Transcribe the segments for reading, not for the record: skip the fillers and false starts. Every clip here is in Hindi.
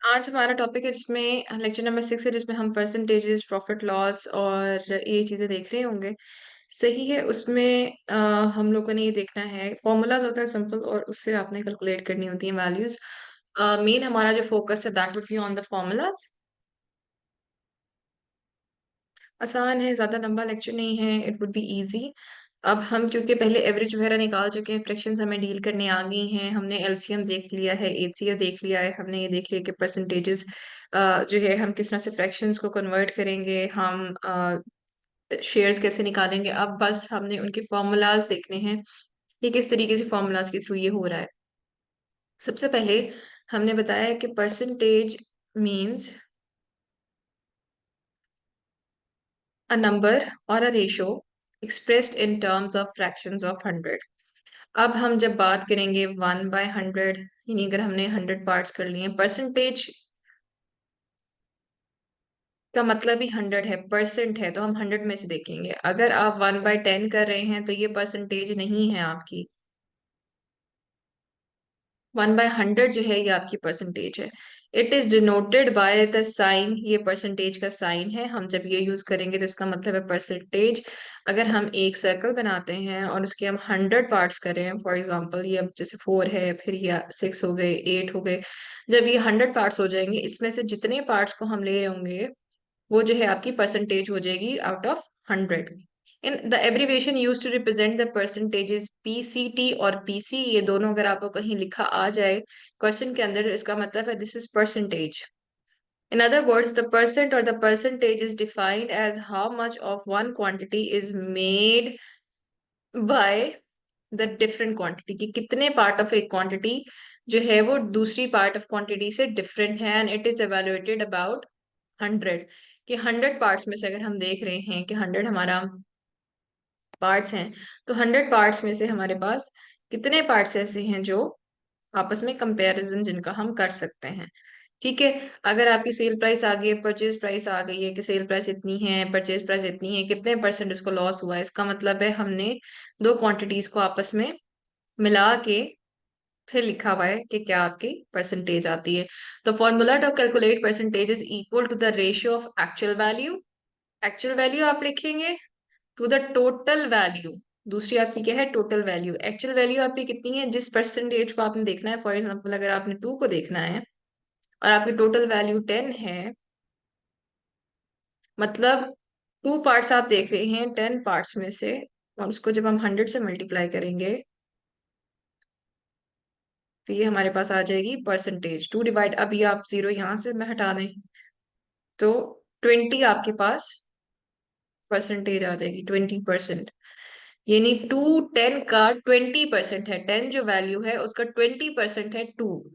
आज हमारा टॉपिक है जिसमें लेक्चर नंबर 6 है जिसमें हम परसेंटेजेस प्रॉफिट लॉस और ये चीज़ें देख रहे होंगे। सही है। उसमें हम लोगों ने ये देखना है, फॉर्मूलाज होता है सिंपल और उससे आपने कैलकुलेट करनी होती है वैल्यूज। मेन हमारा जो फोकस है that would be on the formulas. आसान है, ज्यादा लंबा लेक्चर नहीं है, इट वुड बी इजी। अब हम क्योंकि पहले एवरेज वगैरह निकाल चुके हैं, फ्रैक्शंस हमें डील करने आ गई हैं, हमने एलसीएम देख लिया है, एचसीएफ देख लिया है, हमने ये देख लिया कि परसेंटेजेस जो है हम किस तरह से फ्रैक्शंस को कन्वर्ट करेंगे, हम शेयर्स कैसे निकालेंगे। अब बस हमने उनके फॉर्मूलाज देखने हैं कि किस तरीके से फॉर्मूलाज के थ्रू ये हो रहा है। सबसे पहले हमने बताया है कि percentage means a number or a ratio expressed in terms of fractions of 100। अब हम जब बात करेंगे 1/100, यानी अगर हमने 100 पार्ट्स कर लिए, परसेंटेज का मतलब ही 100 है, परसेंट है, तो हम 100 में से देखेंगे। अगर आप 1/10 कर रहे हैं तो ये परसेंटेज नहीं है आपकी। 1/100 जो है ये आपकी परसेंटेज है। It is denoted by the sign, ये परसेंटेज का साइन है। हम जब ये यूज करेंगे तो इसका मतलब है परसेंटेज। अगर हम एक सर्कल बनाते हैं और उसके हम 100 पार्ट्स करें, फॉर एग्जांपल ये अब जैसे 4 है, फिर ये 6 हो गए, 8 हो गए, जब ये 100 पार्ट्स हो जाएंगे, इसमें से जितने पार्ट्स को हम ले रहे होंगे वो जो है आपकी परसेंटेज हो जाएगी out of 100। In the abbreviation use to represent the percentages PCT और पीसी, ये दोनों अगर आपको कहीं लिखा आ जाए क्वेश्चन के अंदर, इसका मतलब है this is percentage. In other words, the percent or the percentage is defined as how much of one quantity is made by the different quantity, कि कितने पार्ट ऑफ एक क्वांटिटी जो है वो दूसरी पार्ट ऑफ क्वांटिटी से डिफरेंट है, and it is evaluated about 100। कि 100 पार्ट्स में से अगर हम देख रहे हैं कि 100 हमारा पार्ट्स हैं, तो 100 पार्ट्स में से हमारे पास कितने पार्ट्स ऐसे हैं जो आपस में कंपैरिजन जिनका हम कर सकते हैं। ठीक है। अगर आपकी सेल प्राइस आ गई है, परचेज प्राइस आ गई है कि सेल प्राइस इतनी है, परचेज प्राइस इतनी है, कितने परसेंट उसको लॉस हुआ है, इसका मतलब है हमने दो क्वांटिटीज को आपस में मिला के फिर लिखा हुआ है कि क्या आपकी परसेंटेज आती है। तो formula to calculate percentage is equal to the ratio of actual value, actual value आप लिखेंगे, टू द टोटल वैल्यू। दूसरी आपकी क्या है, टोटल वैल्यू। एक्चुअल वैल्यू आपकी कितनी है, जिस परसेंटेज को आपने देखना है, फॉर एग्जाम्पल अगर आपने 2 को देखना है और आपकी टोटल वैल्यू 10 है, मतलब 2 पार्ट्स आप देख रहे हैं 10 पार्ट्स में से, और उसको जब हम 100 से मल्टीप्लाई करेंगे तो ये हमारे पास आ जाएगी परसेंटेज। 2 डिवाइड, अब ये आप जीरो यहां से मैं हटा दें तो 20 आपके पास परसेंटेज आ जाएगी, 20%। यानी 10 का 20% है, 10 जो वैल्यू है उसका 20% है 2।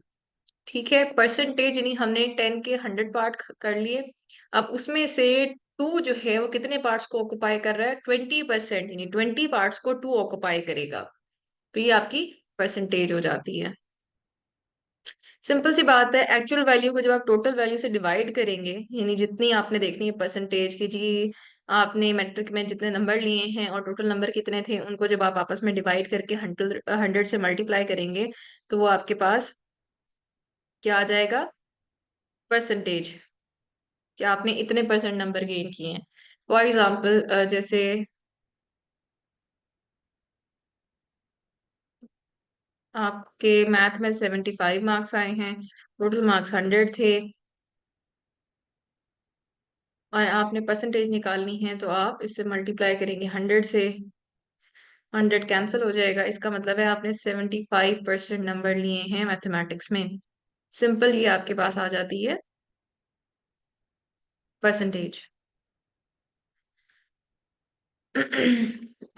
ठीक है। परसेंटेज यानी हमने 10 के 100 पार्ट कर लिए, अब उसमें से 2 जो है वो कितने पार्ट्स को ऑक्युपाई कर रहा है, 20%, यानी 20 पार्ट्स को 2 ऑक्युपाई करेगा। तो ये आपकी परसेंटेज हो जाती है। सिंपल सी बात है, एक्चुअल वैल्यू को जब आप टोटल वैल्यू से डिवाइड करेंगे, यानी जितनी आपने देखनी है परसेंटेज की, जी आपने मैट्रिक में जितने नंबर लिए हैं और टोटल नंबर कितने थे, उनको जब आप आपस में डिवाइड करके 100 से मल्टीप्लाई करेंगे तो वो आपके पास क्या आ जाएगा, परसेंटेज, कि आपने इतने परसेंट नंबर गेन किए हैं। फॉर एग्जाम्पल जैसे आपके मैथ में 75 मार्क्स आए हैं, टोटल मार्क्स 100 थे, और आपने परसेंटेज निकालनी है तो आप इससे मल्टीप्लाई करेंगे 100 से, 100 कैंसिल हो जाएगा, इसका मतलब है आपने 75% नंबर लिए हैं मैथमेटिक्स में। सिंपल, ये आपके पास आ जाती है परसेंटेज।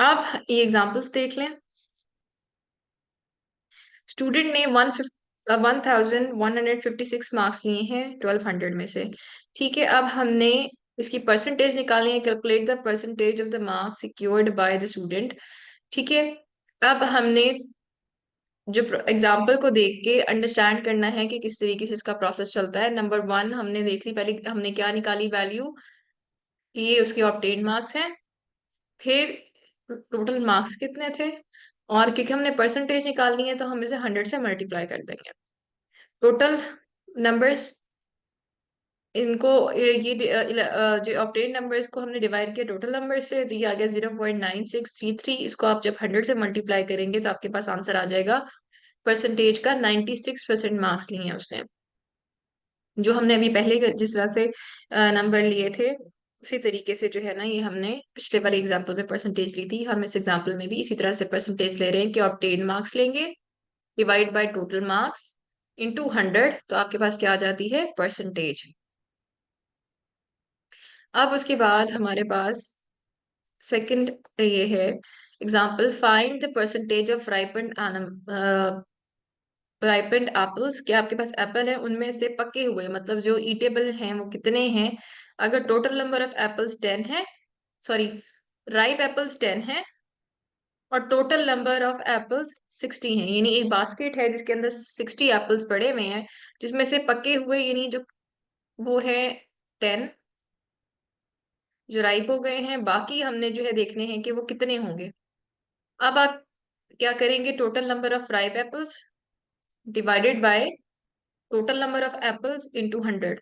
आप ये एग्जांपल्स देख लें। स्टूडेंट ने 1156 मार्क्स लिए हैं 1200 में से। ठीक है। अब हमने इसकी परसेंटेज निकालनी है, calculate the percentage of the marks secured by the student. ठीक है। अब हमने जो एग्जाम्पल को देख के अंडरस्टैंड करना है कि किस तरीके से इसका प्रोसेस चलता है। नंबर 1 हमने देख ली, पहले हमने क्या निकाली वैल्यू, कि ये उसके ऑब्टेन मार्क्स हैं, फिर टोटल मार्क्स कितने थे, और क्योंकि हमने परसेंटेज निकालनी है तो हम इसे 100 से मल्टीप्लाई कर देंगे। टोटल नंबर्स इनको जो ऑक्टेन नंबर्स को हमने डिवाइड किया टोटल नंबर से, तो ये आ गया 0.9633। इसको आप जब 100 से मल्टीप्लाई करेंगे तो आपके पास आंसर आ जाएगा परसेंटेज का। 96% मार्क्स लिए हैं उसने। जो हमने अभी पहले जिस तरह से नंबर लिए थे, उसी तरीके से जो है ना, ये हमने पिछले वाले एग्जाम्पल में परसेंटेज ली थी, हम इस एग्जाम्पल में भी इसी तरह से परसेंटेज ले रहे हैं कि ऑब्टेन मार्क्स लेंगे, divide by total marks into 100, तो आपके पास क्या आ जाती है, परसेंटेज। अब उसके बाद हमारे पास सेकंड ये है example, find the percentage of ripened apples. क्या आपके पास एप्पल है, उनमें से पके हुए मतलब जो ईटेबल हैं वो कितने हैं। अगर टोटल नंबर ऑफ एप्पल्स 10 है, सॉरी, राइप एप्पल्स 10 है और टोटल नंबर ऑफ एप्पल्स 60 हैं, यानी एक बास्केट है जिसके अंदर 60 एप्पल्स पड़े हुए हैं, जिसमें से पके हुए यानी जो वो है 10, जो राइप हो गए हैं, बाकी हमने जो है देखने हैं कि वो कितने होंगे। अब आप क्या करेंगे, total number of ripe apples divided by total number of apples into 100।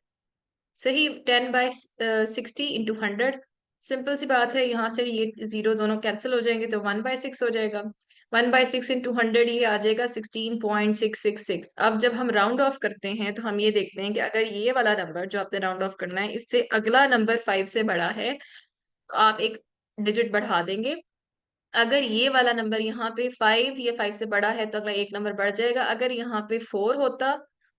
सही, 10/60 इंटू 100। सिंपल सी बात है, यहाँ से ये जीरो दोनों कैंसिल हो जाएंगे तो 1/6 हो जाएगा। 1/6 इंटू 100 ये आ जाएगा 16.666। अब जब हम राउंड ऑफ करते हैं तो हम ये देखते हैं कि अगर ये वाला नंबर जो आपने राउंड ऑफ करना है, इससे अगला नंबर 5 से बड़ा है, तो आप एक डिजिट बढ़ा देंगे। अगर ये वाला नंबर यहाँ पे 5 या 5 से बड़ा है तो अगला एक नंबर बढ़ जाएगा। अगर यहाँ पे 4 होता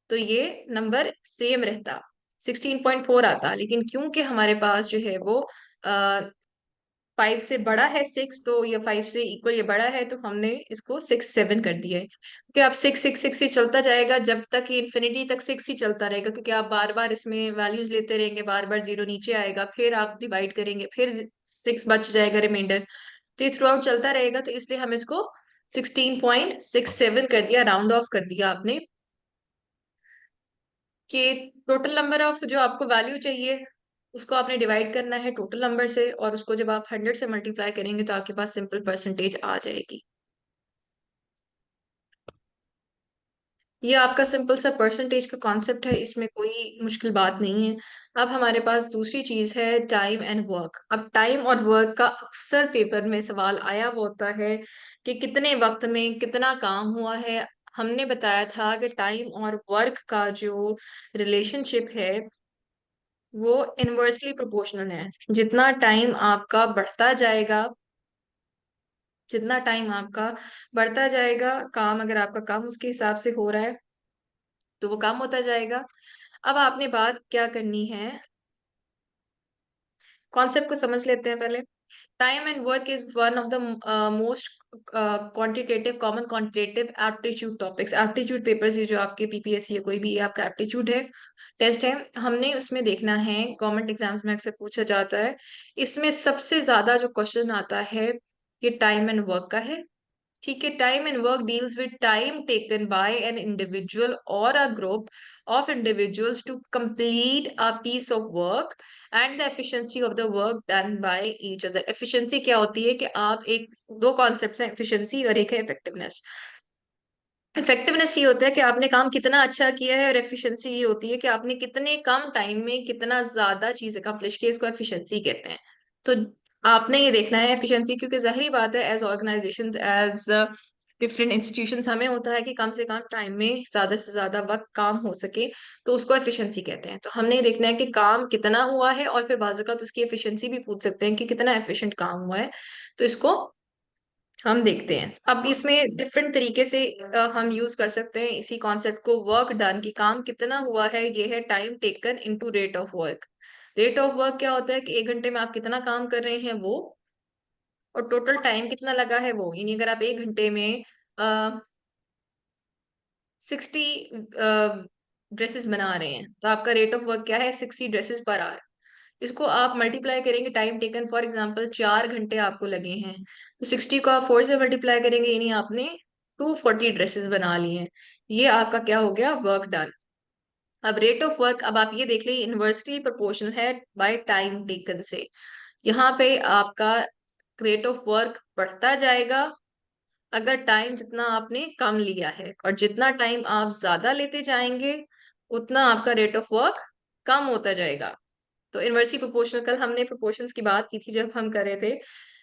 तो ये नंबर सेम रहता, 16.4 आता। लेकिन क्योंकि हमारे पास जो है वो 5 से बड़ा है 6, तो ये 5 से इक्वल ये बड़ा है, तो हमने इसको 6 7 कर दिया है। क्योंकि आप 6 6 6 ही चलता जाएगा जब तक ये इन्फिनिटी तक 6 ही चलता रहेगा, क्योंकि आप बार बार इसमें वैल्यूज लेते रहेंगे, बार बार जीरो नीचे आएगा, फिर आप डिवाइड करेंगे, फिर 6 बच जाएगा रिमाइंडर, तो ये थ्रू आउट चलता रहेगा। तो इसलिए हम इसको 16.67 कर दिया, राउंड ऑफ कर दिया आपने, कि टोटल नंबर ऑफ जो आपको वैल्यू चाहिए उसको आपने डिवाइड करना है टोटल नंबर से, और उसको जब आप 100 से मल्टीप्लाई करेंगे तो आपके पास सिंपल परसेंटेज आ जाएगी। ये आपका सिंपल सा परसेंटेज का कॉन्सेप्ट है, इसमें कोई मुश्किल बात नहीं है। अब हमारे पास दूसरी चीज है टाइम एंड वर्क। अब टाइम और वर्क का अक्सर पेपर में सवाल आया वो होता है कि कितने वक्त में कितना काम हुआ है। हमने बताया था कि टाइम और वर्क का जो रिलेशनशिप है वो इनवर्सली प्रोपोर्शनल है। जितना टाइम आपका बढ़ता जाएगा, जितना टाइम आपका बढ़ता जाएगा, काम अगर आपका कम उसके हिसाब से हो रहा है तो वो कम होता जाएगा। अब आपने बात क्या करनी है, कॉन्सेप्ट को समझ लेते हैं पहले। Time and work is one of the most quantitative common quantitative aptitude topics. Aptitude papers, ये जो आपके पीपीएससी या कोई भी ये आपका एप्टीट्यूड है, टेस्ट है, हमने उसमें देखना है, गवर्नमेंट एग्जाम्स में अक्सर पूछा जाता है। इसमें सबसे ज्यादा जो क्वेश्चन आता है ये टाइम एंड वर्क का है। ठीक है, time and work deals with time taken by an individual और a group of individuals to complete a piece of work and the efficiency of the work done by each other. Efficiency क्या होती है कि आप एक, दो कॉन्सेप्ट्स हैं, एफिशिएंसी और एक है इफेक्टिवनेस। इफेक्टिवनेस ये होता है कि आपने काम कितना अच्छा किया है, और एफिशिएंसी ये होती है कि आपने कितने कम टाइम में कितना ज्यादा चीज अकम्प्लिश की, इसको एफिशिएंसी कहते हैं। तो आपने ये देखना है एफिशिएंसी, क्योंकि जाहिर बात है as organisations, as different institutions, हमें होता है कि कम से कम टाइम में ज्यादा से ज्यादा वक्त काम हो सके, तो उसको एफिशिएंसी कहते हैं। तो हमने ये देखना है कि काम कितना हुआ है, और फिर बाज़ तो उसकी एफिशिएंसी भी पूछ सकते हैं कि कितना एफिशिएंट काम हुआ है, तो इसको हम देखते हैं। अब इसमें डिफरेंट तरीके से हम यूज कर सकते हैं इसी कॉन्सेप्ट को। वर्क डन, की काम कितना हुआ है, ये है time taken into rate of work. Rate of work क्या होता है कि एक घंटे में आप कितना काम कर रहे हैं वो, और टोटल टाइम कितना लगा है वो, यानी अगर आप एक घंटे में 60 ड्रेसेस बना रहे हैं तो आपका रेट ऑफ वर्क क्या है, 60 ड्रेसेस पर आवर। इसको आप मल्टीप्लाई करेंगे, टाइम टेकन फॉर एग्जांपल 4 घंटे आपको लगे हैं, तो 60 को आप 4 से मल्टीप्लाई करेंगे, यानी आपने 240 ड्रेसेस बना ली हैं। ये आपका क्या हो गया, वर्क डन। अब रेट ऑफ वर्क, अब आप ये देख लीजिए, इन्वर्सली प्रोपोर्शनल है बाय टाइम टेकन से। यहाँ पे आपका रेट ऑफ वर्क बढ़ता जाएगा अगर टाइम जितना आपने कम लिया है, और जितना टाइम आप ज्यादा लेते जाएंगे उतना आपका रेट ऑफ वर्क कम होता जाएगा। तो इनवर्सली प्रोपोर्शनल, कल हमने प्रोपोर्शंस की बात की थी जब हम कर रहे थे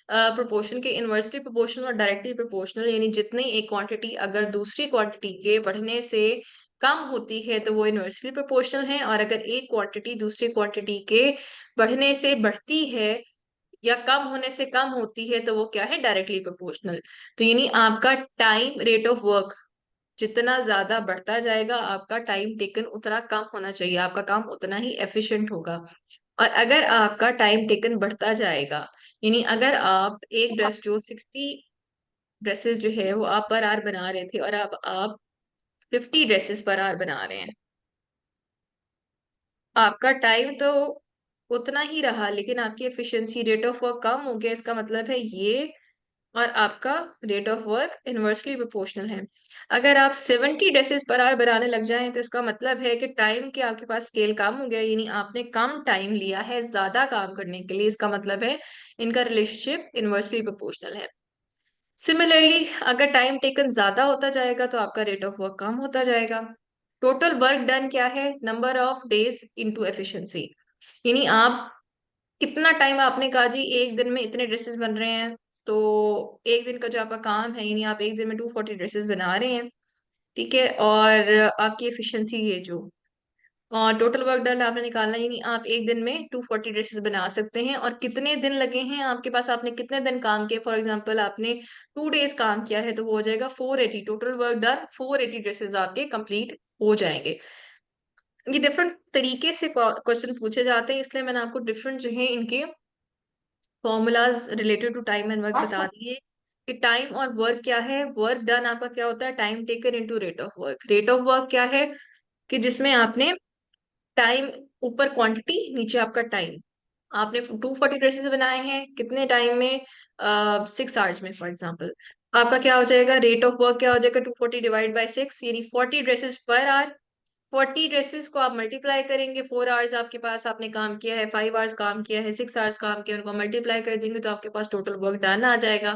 प्रोपोर्शन के इनवर्सली प्रोपोर्शनल और डायरेक्टली प्रोपोर्शनल, यानी जितनी एक क्वांटिटी अगर दूसरी क्वांटिटी के बढ़ने से कम होती है तो वो इनवर्सली प्रोपोर्शनल है, और अगर एक क्वांटिटी दूसरी क्वांटिटी के बढ़ने से बढ़ती है या कम होने से कम होती है तो वो क्या है, डायरेक्टली प्रोपोर्शनल। तो यानी आपका टाइम रेट ऑफ वर्क जितना ज्यादा बढ़ता जाएगा, आपका टाइम टेकन उतना कम होना चाहिए, आपका काम उतना ही एफिशिएंट होगा। और अगर आपका टाइम टेकन बढ़ता जाएगा, यानी अगर आप एक ड्रेस जो 60 ड्रेसेस जो है वो आप पर आवर बना रहे थे और अब आप 50 ड्रेसेस पर आवर बना रहे हैं, आपका टाइम तो उतना ही रहा लेकिन आपकी एफिशिएंसी रेट ऑफ वर्क कम हो गया। इसका मतलब है ये, और आपका rate of work inversely proportional है। अगर आप 70 ड्रेसेस पर आवर बनाने लग जाएं तो इसका मतलब है कि टाइम के आपके पास स्केल कम हो गया, यानी आपने कम टाइम लिया है ज्यादा काम करने के लिए। इसका मतलब है इनका रिलेशनशिप इनवर्सली प्रोपोर्शनल है। सिमिलरली अगर टाइम टेकन ज्यादा होता जाएगा तो आपका रेट ऑफ वर्क कम होता जाएगा। टोटल वर्क डन क्या है, number of days into efficiency, यानी आप कितना टाइम, आपने कहा जी एक दिन में इतने ड्रेसेस बन रहे हैं, तो एक दिन का जो आपका काम है, यानी आप एक दिन में 240 ड्रेसेस बना रहे हैं, ठीक है। और आपकी एफिशिएंसी ये जो और टोटल वर्क डन आपने निकालना है, यानी आप एक दिन में 240 ड्रेसेस बना सकते हैं, और कितने दिन लगे हैं आपके पास, आपने कितने दिन काम किया। फॉर एग्जाम्पल आपने 2 डेज काम किया है तो वो हो जाएगा 480, टोटल वर्क डन 480 ड्रेसेस आपके कंप्लीट हो जाएंगे। ये डिफरेंट तरीके से क्वेश्चन पूछे जाते हैं, इसलिए मैंने आपको डिफरेंट जो है इनके formulas related to time and work बता दिए कि टाइम और वर्क क्या है। वर्क डन आपका क्या होता है, time taken into rate of work. Rate of work क्या है कि जिसमें आपने टाइम, ऊपर क्वांटिटी नीचे आपका टाइम, आपने 240 ड्रेसेस बनाए हैं कितने टाइम में, 6 आवर्स में फॉर एग्जाम्पल। आपका क्या हो जाएगा, रेट ऑफ वर्क क्या हो जाएगा, 240 डिवाइड बाई 6, यानी 40 ड्रेसेस पर आवर। 40 ड्रेसेस को आप मल्टीप्लाई करेंगे, 4 आवर्स आपके पास आपने काम किया है, 5 आवर्स काम किया है, 6 आवर्स काम किया, उनको मल्टीप्लाई कर देंगे तो आपके पास टोटल वर्क डन आ जाएगा।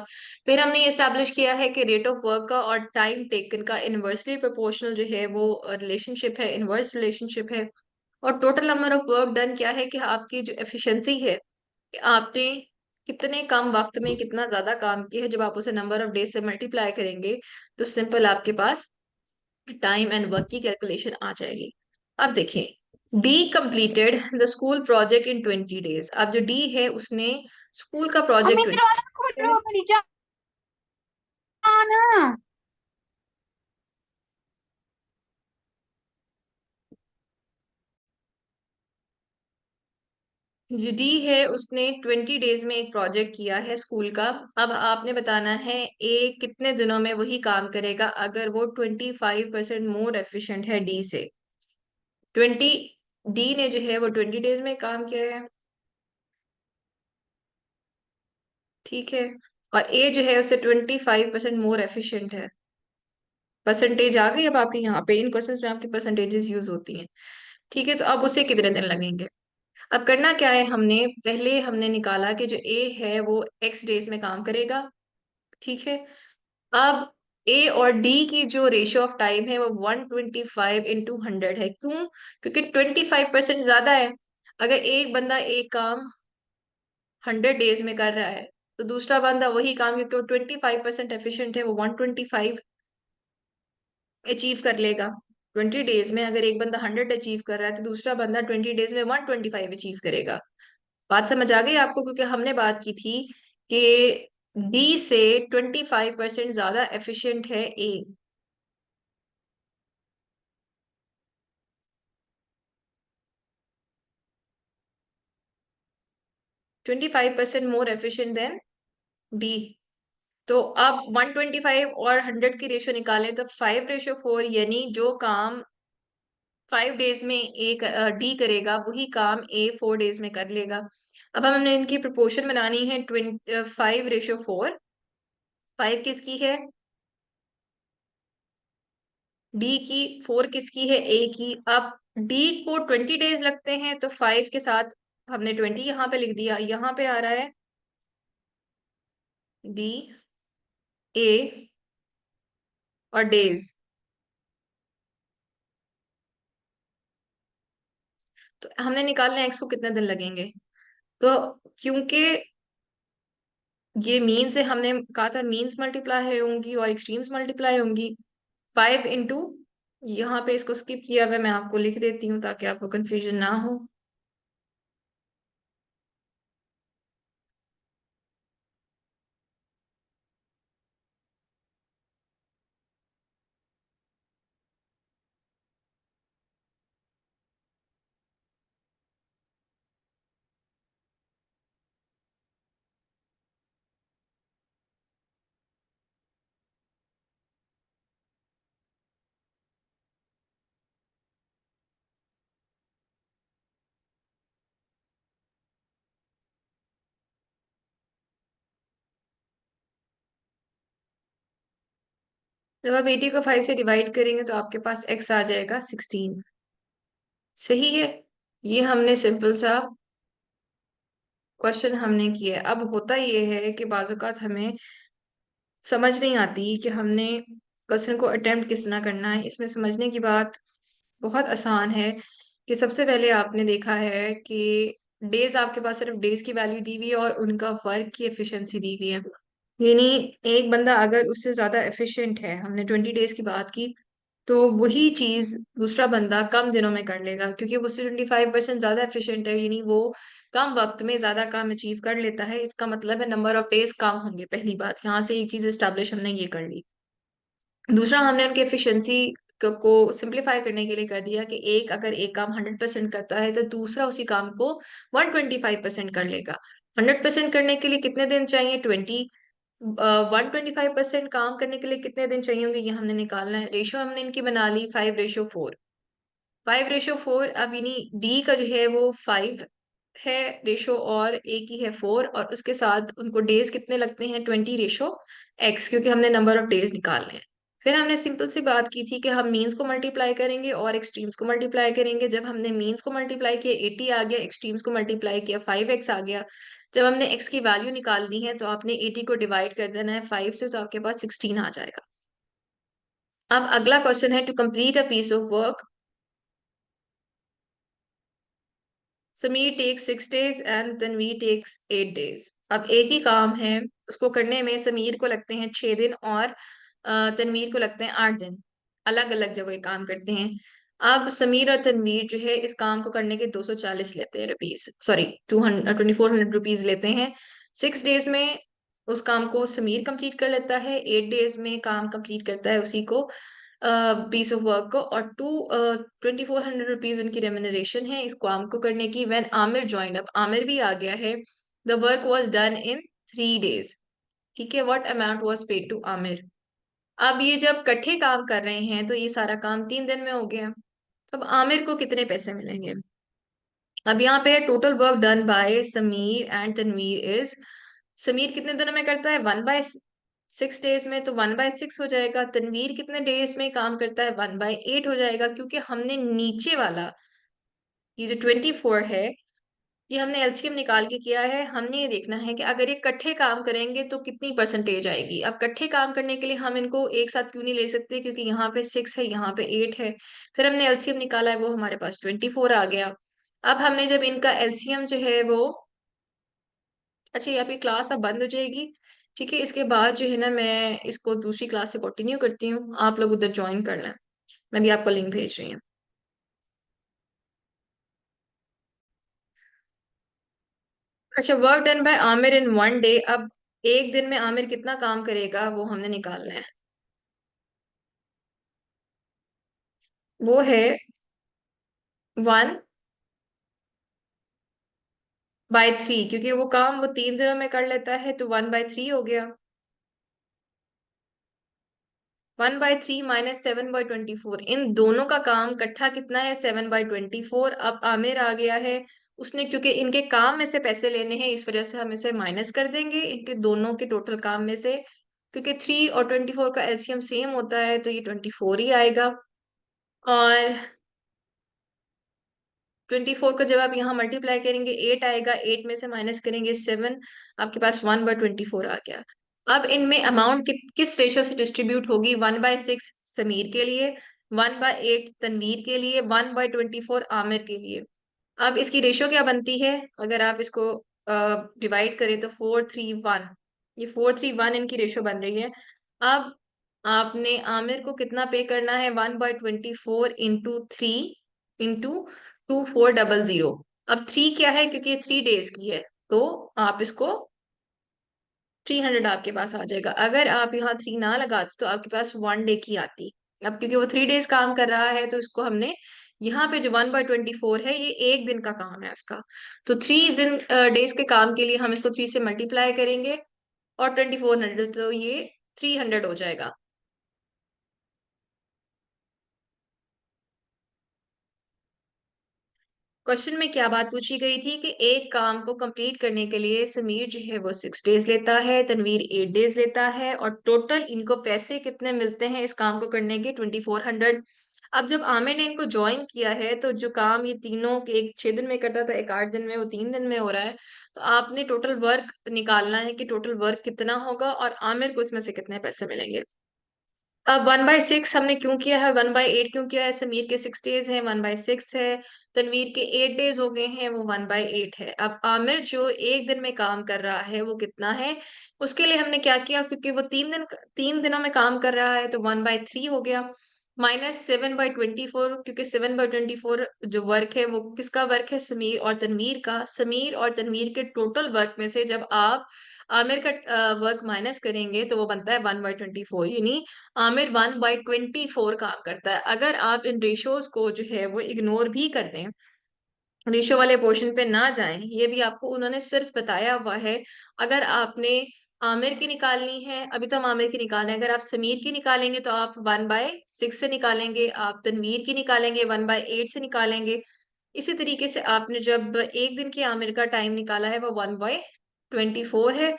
फिर हमने ये स्टैब्लिश किया है कि रेट ऑफ वर्क का और टाइम टेकन का इनवर्सली प्रोपोर्शनल जो है वो रिलेशनशिप है, इनवर्स रिलेशनशिप है। और total number of work done क्या है कि आपकी जो एफिशिएंसी है कि आपने कितने कम वक्त में कितना ज्यादा काम किया है, जब आप उसे नंबर ऑफ डेज से मल्टीप्लाई करेंगे तो सिंपल आपके पास टाइम एंड वर्क की कैलकुलेशन आ जाएगी। अब देखिए, D completed the school project in 20 days. अब जो डी है उसने स्कूल का अम्मी प्रोजेक्ट दरवाजा खोलो मेरी जान। जो डी है उसने 20 डेज में एक प्रोजेक्ट किया है स्कूल का। अब आपने बताना है ए कितने दिनों में वही काम करेगा अगर वो 25% मोर एफिशिएंट है डी से। 20, डी ने जो है वो 20 डेज में काम किया है, ठीक है। और ए जो है उससे 25% मोर एफिशिएंट है। परसेंटेज आ गई अब आपके यहाँ पे, इन क्वेश्चंस में आपकी परसेंटेजेस यूज होती हैं, ठीक है। तो अब उसे कितने दिन लगेंगे। अब करना क्या है, हमने पहले हमने निकाला कि जो ए है वो एक्स डेज में काम करेगा, ठीक है। अब ए और डी की जो रेशियो ऑफ टाइम है वो 125 × 100 है। क्यों, क्योंकि 25% ज्यादा है। अगर एक बंदा एक काम 100 डेज में कर रहा है तो दूसरा बंदा वही काम, क्योंकि वो 25% एफिशिएंट है, वो 125 अचीव कर लेगा। 20 डेज में अगर एक बंदा 100 अचीव कर रहा है तो दूसरा बंदा 20 डेज में 125 अचीव करेगा। बात समझ आ गई आपको, क्योंकि हमने बात की थी कि डी से 25% ज्यादा एफिशिएंट है ए। 25% मोर एफिशिएंट देन डी। तो अब 125 और 100 की रेशियो निकालें तो 5:4, यानी जो काम 5 डेज में एक डी करेगा वही काम ए 4 डेज में कर लेगा। अब हमने इनकी प्रोपोर्शन बनानी है 5:4। 5 किसकी है, डी की। 4 किसकी है, ए की। अब डी को 20 डेज लगते हैं तो 5 के साथ हमने 20 यहाँ पे लिख दिया, यहाँ पे आ रहा है डी, ए और डेज। तो हमने निकालना है एक्स को कितने दिन लगेंगे। तो क्योंकि ये मीन से हमने कहा था मीन्स मल्टीप्लाई होंगी और एक्सट्रीम्स मल्टीप्लाई होंगी, 5 इंटू, यहाँ पे इसको स्किप किया हुआ मैं आपको लिख देती हूँ ताकि आपको कंफ्यूजन ना हो। जब आप 80 को 5 से डिवाइड करेंगे तो आपके पास एक्स आ जाएगा 16। सही है। ये हमने सिंपल सा क्वेश्चन हमने किया है। अब होता ये है कि बाज़ औक़ात हमें समझ नहीं आती कि हमने क्वेश्चन को अटेम्प्ट किस तरह करना है। इसमें समझने की बात बहुत आसान है कि सबसे पहले आपने देखा है कि डेज, आपके पास सिर्फ डेज की वैल्यू दी हुई है और उनका वर्क की एफिशिएंसी दी हुई है। यानी एक बंदा अगर उससे ज्यादा एफिशिएंट है, हमने 20 डेज की बात की, तो वही चीज दूसरा बंदा कम दिनों में कर लेगा क्योंकि वो उससे 25% ज्यादा एफिशिएंट है, यानी वो कम वक्त में ज्यादा काम अचीव कर लेता है। इसका मतलब है नंबर ऑफ डेज कम होंगे। पहली बात, यहाँ से एक चीज एस्टेब्लिश हमने ये कर ली। दूसरा, हमने उनकी एफिशिएंसी को सिंप्लीफाई करने के लिए कर दिया कि एक अगर एक काम 100% करता है तो दूसरा उसी काम को 125% कर लेगा। 100% करने के लिए कितने दिन चाहिए? 20। 125% काम करने के लिए कितने दिन चाहिए होंगे, ये हमने निकालना है। रेशो हमने इनकी बना ली 5:4। 5:4। अब यानी डी का जो है वो 5 है रेशो और ए की है 4, और उसके साथ उनको डेज कितने लगते हैं? 20:x, क्योंकि हमने नंबर ऑफ डेज निकालने हैं। फिर हमने सिंपल सी बात की थी कि हम मीन्स को मल्टीप्लाई करेंगे और एक्सट्रीम्स को मल्टीप्लाई करेंगे। जब हमने मीन्स को मल्टीप्लाई किया 80 आ गया, एक्सट्रीम्स को मल्टीप्लाई किया 5x आ गया। जब हमने x की वैल्यू निकालनी है तो आपने 80 को डिवाइड कर देना है 5 से, तो आपके पास 16 आ जाएगा। अब अगला क्वेश्चन है, to complete a piece of work Sameer takes 6 days and Tanveer takes 8 days। अब एक ही काम है, उसको करने में समीर को लगते हैं 6 दिन और तनवीर को लगते हैं 8 दिन। अलग अलग जब ये काम करते हैं। अब समीर और तनवीर जो है इस काम को करने के 240 लेते हैं रुपीज, सॉरी 2400 रुपीज लेते हैं। 6 days में उस काम को समीर कंप्लीट कर लेता है, 8 days में काम कंप्लीट करता है उसी को, पीस ऑफ वर्क को, और 2400 रुपीज उनकी रेम्यूनरेशन है इस काम को करने की। व्हेन आमिर ज्वाइन, अब आमिर भी आ गया है। The work was done in 3 days। ठीक है, what amount was paid to Aamir. अब ये जब इकट्ठे काम कर रहे हैं तो ये सारा काम 3 दिन में हो गया। तो अब आमिर को कितने पैसे मिलेंगे? अब यहाँ पे total work done by Sameer and Tanveer is, Sameer कितने दिनों में करता है? 1/6 डेज में, तो 1/6 हो जाएगा। तनवीर कितने डेज में काम करता है? 1/8 हो जाएगा, क्योंकि हमने नीचे वाला ये जो 24 है, ये हमने एलसीएम निकाल के किया है। हमने ये देखना है कि अगर ये इकट्ठे काम करेंगे तो कितनी परसेंटेज आएगी। अब इकट्ठे काम करने के लिए हम इनको एक साथ क्यों नहीं ले सकते, क्योंकि यहाँ पे 6 है, यहाँ पे 8 है। फिर हमने एलसीएम निकाला है, वो हमारे पास 24 आ गया। अब हमने जब इनका एलसीएम जो है वो, अच्छा ये आपकी क्लास अब बंद हो जाएगी। ठीक है, इसके बाद जो है ना मैं इसको दूसरी क्लास से कंटिन्यू करती हूँ, आप लोग उधर ज्वाइन कर लें। मैं भी आपको लिंक भेज रही हूँ। अच्छा, वर्क डन बाय आमिर इन 1 day। अब एक दिन में आमिर कितना काम करेगा वो हमने निकालना है। वो है 1/3, क्योंकि वो काम वो 3 दिनों में कर लेता है, तो 1/3 हो गया। 1/3 माइनस 7/24, इन दोनों का काम इकट्ठा कितना है? 7/24। अब आमिर आ गया है, उसने क्योंकि इनके काम में से पैसे लेने हैं इस वजह से हम इसे माइनस कर देंगे इनके दोनों के टोटल काम में से, क्योंकि 3 और 24 का एलसीएम सेम होता है, तो ये 24 ही आएगा। और 24 को जब आप यहाँ मल्टीप्लाई करेंगे 8 आएगा, 8 में से माइनस करेंगे 7, आपके पास 1/24 आ गया। अब इनमें अमाउंट किस रेशो से डिस्ट्रीब्यूट होगी? 1/6 समीर के लिए, 1/8 तनवीर के लिए, 1/24 आमिर के लिए। अब इसकी रेशियो क्या बनती है, अगर आप इसको डिवाइड करें तो 4:3:1, ये 4:3:1 इनकी रेशियो बन रही है। अब आपने आमिर को कितना पे करना है, 1/24 इंटू 3 इंटू 2400। अब 3 क्या है, क्योंकि ये 3 डेज की है, तो आप इसको 300 आपके पास आ जाएगा। अगर आप यहाँ 3 ना लगाते तो आपके पास 1 डे की आती। अब क्योंकि वो 3 डेज काम कर रहा है, तो इसको हमने यहाँ पे जो 1/24 है, ये एक दिन का काम है उसका, तो 3 डेज के काम के लिए हम इसको 3 से मल्टीप्लाई करेंगे, और 2400, तो ये 300 हो जाएगा। क्वेश्चन में क्या बात पूछी गई थी कि एक काम को कंप्लीट करने के लिए समीर जो है वो 6 डेज लेता है, तनवीर 8 डेज लेता है, और टोटल इनको पैसे कितने मिलते हैं इस काम को करने के, 2400। अब जब आमिर ने इनको ज्वाइन किया है, तो जो काम ये तीनों के एक 6 दिन में करता था, एक 8 दिन में, वो 3 दिन में हो रहा है। तो आपने टोटल वर्क निकालना है कि टोटल वर्क कितना होगा और आमिर को इसमें से कितने पैसे मिलेंगे। अब 1/6 हमने क्यों किया है, 1/8 क्यों किया है, समीर के 6 डेज है, 1/6 है, तनवीर के 8 डेज हो गए हैं, वो 1/8 है। अब आमिर जो एक दिन में काम कर रहा है वो कितना है, उसके लिए हमने क्या किया, क्योंकि वो 3 दिनों में काम कर रहा है, तो 1/3 हो गया, माइनस 7/24, क्योंकि 7/24 जो वर्क है वो किसका वर्क है, समीर और तनवीर का। समीर और तनवीर के टोटल वर्क में से जब आप आमिर का वर्क माइनस करेंगे, तो वो बनता है 1/24, यानी आमिर 1/24 काम करता है। अगर आप इन रेशियोज को जो है वो इग्नोर भी कर दें, रेशियो वाले पोर्शन पे ना जाएं, ये भी आपको उन्होंने सिर्फ बताया हुआ है। अगर आपने आमिर की निकालनी है, अभी तो हम आमिर की निकाल रहे हैं, अगर आप समीर की निकालेंगे तो आप 1/6 से निकालेंगे, आप तनवीर की निकालेंगे 1/8 से निकालेंगे। इसी तरीके से आपने जब एक दिन की आमिर का टाइम निकाला है, वो 1/24 है।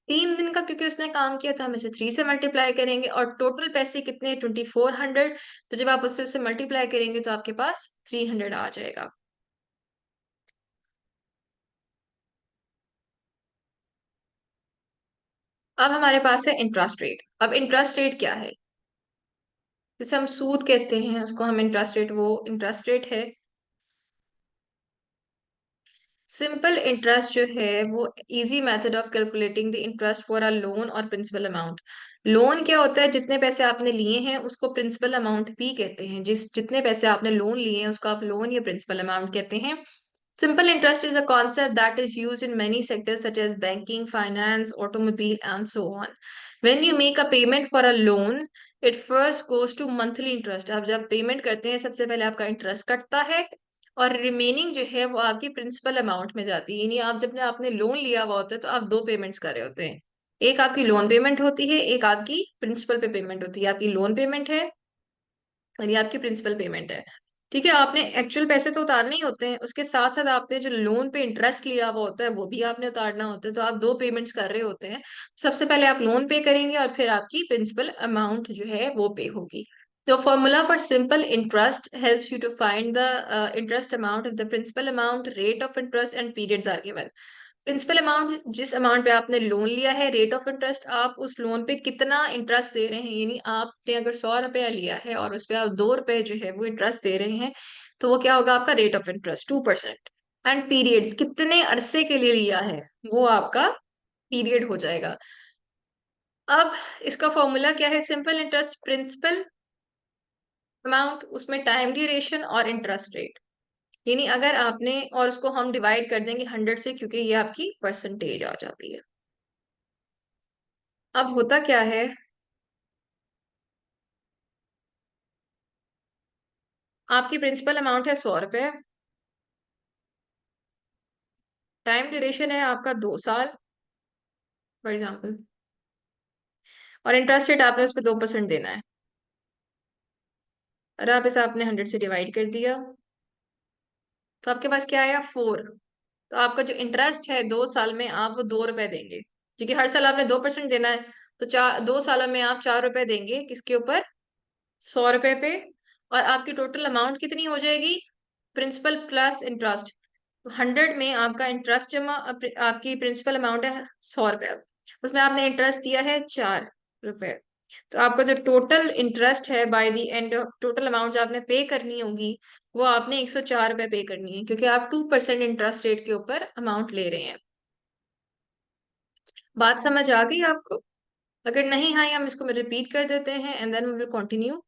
3 दिन का क्योंकि उसने काम किया था, हम इसे 3 से मल्टीप्लाई करेंगे, और टोटल पैसे कितने, 2400, तो जब आप उससे मल्टीप्लाई करेंगे तो आपके पास 300 आ जाएगा। अब हमारे पास है इंटरेस्ट रेट। अब इंटरेस्ट रेट क्या है, जिसे हम सूद कहते हैं, उसको हम इंटरेस्ट रेट, वो इंटरेस्ट रेट है। सिंपल इंटरेस्ट जो है वो easy method of calculating the interest for a loan और प्रिंसिपल अमाउंट। लोन क्या होता है, जितने पैसे आपने लिए हैं उसको प्रिंसिपल अमाउंट भी कहते हैं, जितने पैसे आपने लोन लिए हैं उसको आप लोन या प्रिंसिपल अमाउंट कहते हैं। Simple interest is a concept that is used in many sectors such as banking, finance, automobile, and so on. When you make a payment for a loan, it first goes to monthly interest. आप जब पेमेंट करते हैं, सबसे पहले आपका इंटरेस्ट कटता है, और रिमेनिंग जो है वो आपकी प्रिंसिपल अमाउंट में जाती है। यानी आप जब आपने लोन लिया हुआ होता है, तो आप दो पेमेंट्स कर रहे होते हैं। एक आपकी लोन पेमेंट होती है, एक आपकी प्रिंसिपल पे पेमेंट होती है। आपकी लोन पेमेंट है और ये आपकी प्रिंसिपल पेमेंट है। ठीक है, आपने एक्चुअल पैसे तो उतारने ही होते हैं, उसके साथ साथ आपने जो लोन पे इंटरेस्ट लिया हुआ होता है वो भी आपने उतारना होता है, तो आप दो पेमेंट्स कर रहे होते हैं। सबसे पहले आप लोन पे करेंगे और फिर आपकी प्रिंसिपल अमाउंट जो है वो पे होगी। तो formula for simple interest helps you to find the interest amount of the principal amount, rate of interest and periods are given. Principal amount, जिस अमाउंट पे आपने लोन लिया है, रेट ऑफ इंटरेस्ट, आप उस लोन पे कितना इंटरेस्ट दे रहे हैं, यानी आपने अगर 100 रुपया लिया है और उस पे आप 2 रुपए जो है वो इंटरेस्ट दे रहे हैं, तो वो क्या होगा, आपका rate of interest 2%। And periods, कितने अरसे के लिए लिया है, वो आपका पीरियड हो जाएगा। अब इसका फॉर्मूला क्या है, सिंपल इंटरेस्ट प्रिंसिपल अमाउंट, उसमें टाइम ड्यूरेशन और इंटरेस्ट रेट, यानी अगर आपने, और उसको हम डिवाइड कर देंगे 100 से, क्योंकि ये आपकी परसेंटेज आ जाती है। अब होता क्या है, आपकी प्रिंसिपल अमाउंट है 100 रुपए, टाइम ड्यूरेशन है आपका 2 साल फॉर एग्जाम्पल, और इंटरेस्ट रेट आपने उस पर 2% देना है। और आप इसे आपने 100 से डिवाइड कर दिया, तो आपके पास क्या आया, 4। तो आपका जो इंटरेस्ट है 2 साल में आप वो 2 रुपए देंगे, क्योंकि हर साल आपने 2% देना है, तो 2 साल में आप 4 रुपए देंगे, किसके ऊपर, 100 रुपए पे। और आपकी टोटल अमाउंट कितनी हो जाएगी, प्रिंसिपल प्लस इंटरेस्ट। 100 में आपका इंटरेस्ट जमा आपकी प्रिंसिपल अमाउंट है 100 रुपया, उसमें आपने इंटरेस्ट दिया है 4 रुपए, तो आपका जो टोटल इंटरेस्ट है by the end, total amount जो आपने पे करनी होगी वो आपने 104 रुपये पे करनी है, क्योंकि आप 2% इंटरेस्ट रेट के ऊपर अमाउंट ले रहे हैं। बात समझ आ गई आपको? अगर नहीं आई, हम इसको रिपीट कर देते हैं and then we will continue.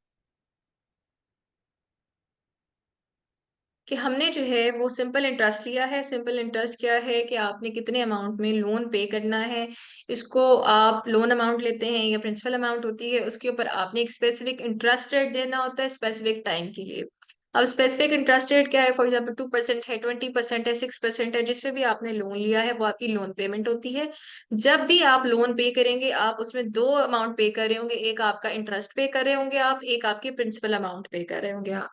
कि हमने जो है वो सिंपल इंटरेस्ट लिया है। सिंपल इंटरेस्ट क्या है कि आपने कितने अमाउंट में लोन पे करना है, इसको आप लोन अमाउंट लेते हैं या प्रिंसिपल अमाउंट होती है, उसके ऊपर आपने एक स्पेसिफिक इंटरेस्ट रेट देना होता है स्पेसिफिक टाइम के लिए। अब स्पेसिफिक इंटरेस्ट रेट क्या है? फॉर एग्जाम्पल 2% है, 20% है, 6% है, जिस पे भी आपने लोन लिया है वो आपकी लोन पेमेंट होती है। जब भी आप लोन पे करेंगे, आप उसमें दो अमाउंट पे कर रहे होंगे, एक आपका इंटरेस्ट पे कर रहे होंगे आप, एक आपके प्रिंसिपल अमाउंट पे कर रहे होंगे आप।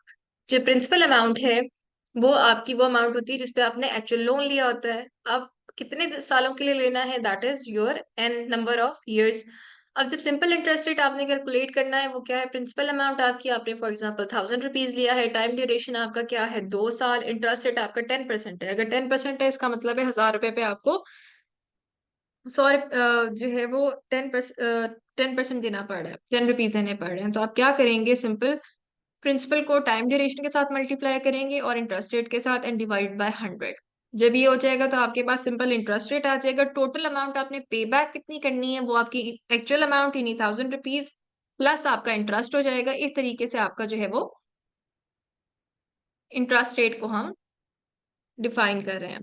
जो प्रिंसिपल अमाउंट है वो आपकी वो अमाउंट होती है जिसपे आपने एक्चुअल लोन लिया होता है। अब कितने सालों के लिए लेना है, that is your n number of years. अब जब सिंपल इंटरेस्ट रेट आपने कैलकुलेट करना है, वो क्या है? प्रिंसिपल अमाउंट आपकी, आपने फॉर एग्जांपल 1000 रुपीज लिया है, टाइम ड्यूरेशन आपका क्या है? 2 साल। इंटरेस्ट रेट आपका 10% है। अगर 10% है, इसका मतलब है 1000 रुपए पे आपको 100 जो है वो 10% देना पड़ रहा है, 10 रुपीज देने पड़ रहे हैं। तो आप क्या करेंगे? सिंपल प्रिंसिपल को टाइम ड्यूरेशन के साथ मल्टीप्लाई करेंगे और इंटरेस्ट रेट के साथ एंड डिवाइड बाय 100। जब ये हो जाएगा तो आपके पास सिंपल इंटरेस्ट रेट आ जाएगा। टोटल अमाउंट आपने पे बैक कितनी करनी है, वो आपकी एक्चुअल अमाउंट यानी 1000 रुपीज प्लस आपका इंटरेस्ट हो जाएगा। इस तरीके से आपका जो है वो इंटरेस्ट रेट को हम डिफाइन कर रहे हैं।